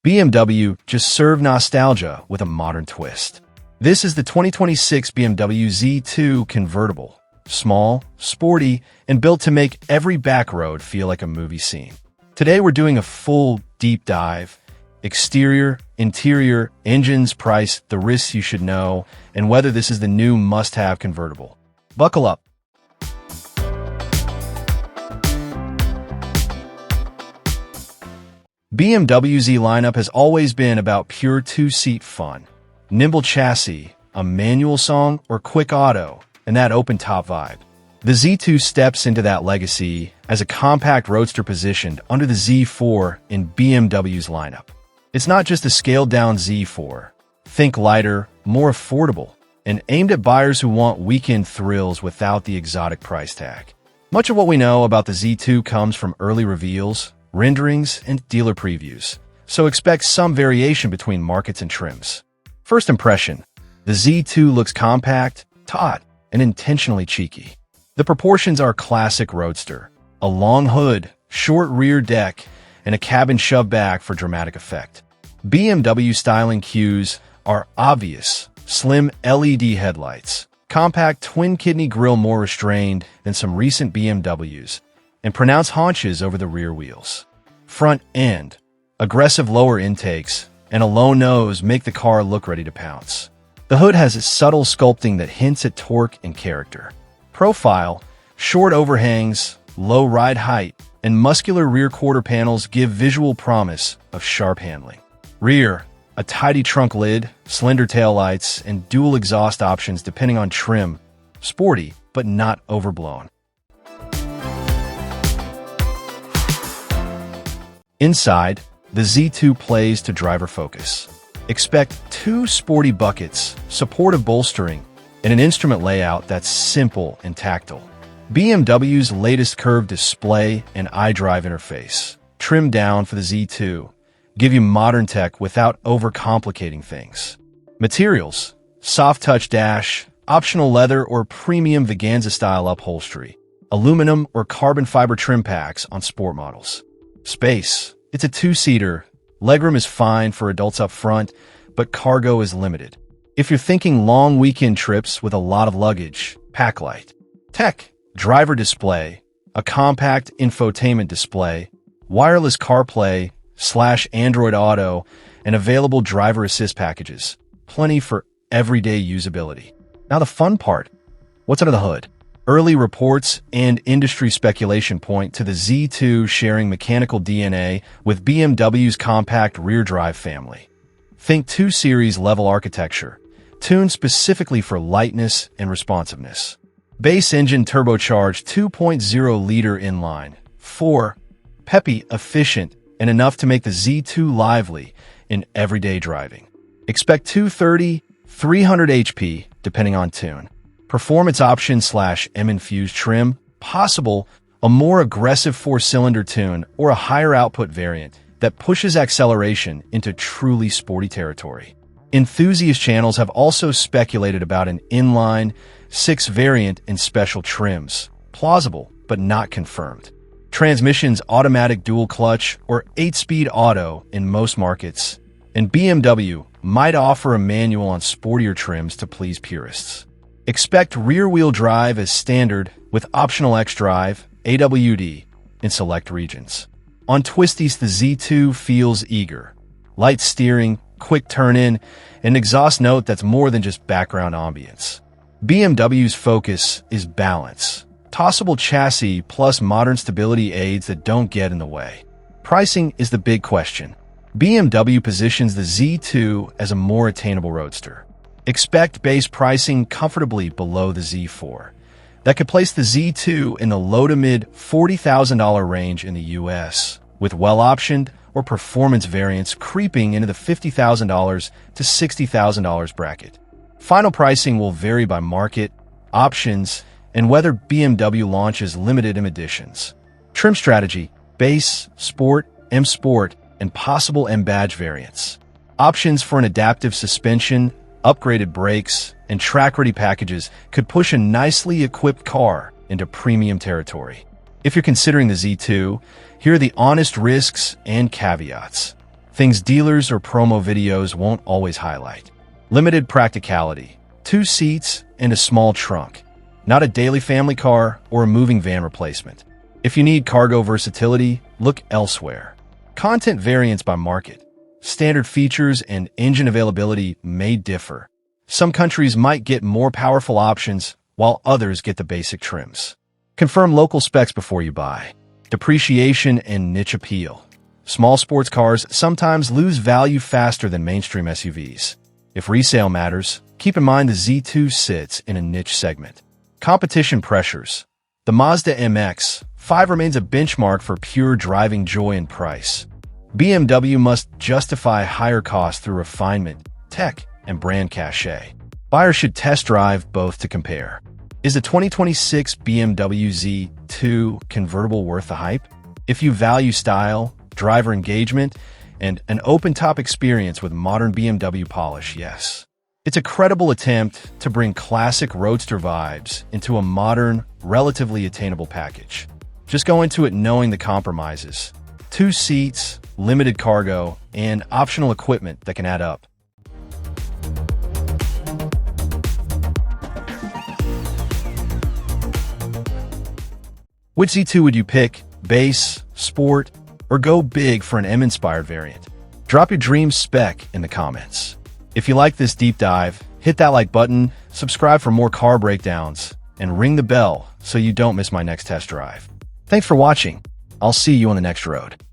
BMW just served nostalgia with a modern twist. This is the 2026 BMW Z2 Convertible. Small, sporty, and built to make every back road feel like a movie scene. Today we're doing a full deep dive. Exterior, interior, engines, price, the risks you should know, and whether this is the new must-have convertible. Buckle up. BMW Z lineup has always been about pure two-seat fun. Nimble chassis, a manual song, or quick auto, and that open-top vibe. The Z2 steps into that legacy as a compact roadster positioned under the Z4 in BMW's lineup. It's not just a scaled-down Z4. Think lighter, more affordable, and aimed at buyers who want weekend thrills without the exotic price tag. Much of what we know about the Z2 comes from early reveals, renderings, and dealer previews, so expect some variation between markets and trims. First impression, the Z2 looks compact, taut, and intentionally cheeky. The proportions are classic roadster, a long hood, short rear deck, and a cabin shoved back for dramatic effect. BMW styling cues are obvious: slim LED headlights, compact twin-kidney grille more restrained than some recent BMWs, and pronounced haunches over the rear wheels. Front end, aggressive lower intakes, and a low nose make the car look ready to pounce. The hood has a subtle sculpting that hints at torque and character. Profile, short overhangs, low ride height, and muscular rear quarter panels give visual promise of sharp handling. Rear, a tidy trunk lid, slender taillights, and dual exhaust options depending on trim. Sporty, but not overblown. Inside, the Z2 plays to driver focus. Expect two sporty buckets, supportive bolstering, and an instrument layout that's simple and tactile. BMW's latest curved display and iDrive interface, trimmed down for the Z2, give you modern tech without overcomplicating things. Materials, soft-touch dash, optional leather or premium Vaganza-style upholstery, aluminum or carbon fiber trim packs on sport models. Space, it's a two-seater. Legroom is fine for adults up front, but cargo is limited. If you're thinking long weekend trips with a lot of luggage, pack light. Tech, driver display, a compact infotainment display, wireless CarPlay / Android Auto, and available driver assist packages. Plenty for everyday usability. Now the fun part. What's under the hood? Early reports and industry speculation point to the Z2 sharing mechanical DNA with BMW's compact rear drive family. Think 2 Series level architecture, tuned specifically for lightness and responsiveness. Base engine turbocharged 2.0-liter inline, 4, peppy, efficient, and enough to make the Z2 lively in everyday driving. Expect 230, 300 HP, depending on tune. Performance option / M-infused trim, possible, a more aggressive 4-cylinder tune, or a higher output variant that pushes acceleration into truly sporty territory. Enthusiast channels have also speculated about an inline 6 variant in special trims, plausible but not confirmed. Transmission's automatic dual clutch or 8-speed auto in most markets, and BMW might offer a manual on sportier trims to please purists. Expect rear-wheel drive as standard with optional xDrive, AWD, in select regions. On twisties, the Z2 feels eager. Light steering, quick turn-in, an exhaust note that's more than just background ambience. BMW's focus is balance. Tossable chassis plus modern stability aids that don't get in the way. Pricing is the big question. BMW positions the Z2 as a more attainable roadster. Expect base pricing comfortably below the Z4. That could place the Z2 in the low to mid $40,000 range in the US, with well-optioned or performance variants creeping into the $50,000 to $60,000 bracket. Final pricing will vary by market, options, and whether BMW launches limited editions. Trim strategy: base, sport, M Sport, and possible M Badge variants. Options for an adaptive suspension, upgraded brakes, and track-ready packages could push a nicely equipped car into premium territory. If you're considering the Z2, here are the honest risks and caveats. Things dealers or promo videos won't always highlight. Limited practicality, 2 seats and a small trunk. Not a daily family car or a moving van replacement. If you need cargo versatility, look elsewhere. Content variance by market. Standard features and engine availability may differ. Some countries might get more powerful options, while others get the basic trims. Confirm local specs before you buy. Depreciation and niche appeal. Small sports cars sometimes lose value faster than mainstream SUVs. If resale matters, keep in mind the Z2 sits in a niche segment. Competition pressures. The Mazda MX-5 remains a benchmark for pure driving joy and price. BMW must justify higher costs through refinement, tech, and brand cachet. Buyers should test drive both to compare. Is the 2026 BMW Z2 Convertible worth the hype? If you value style, driver engagement, and an open-top experience with modern BMW polish, yes. It's a credible attempt to bring classic Roadster vibes into a modern, relatively attainable package. Just go into it knowing the compromises. 2 seats, limited cargo, and optional equipment that can add up. Which Z2 would you pick? Base, Sport, or go big for an M-inspired variant? Drop your dream spec in the comments. If you like this deep dive, hit that like button, subscribe for more car breakdowns, and ring the bell so you don't miss my next test drive. Thanks for watching. I'll see you on the next road.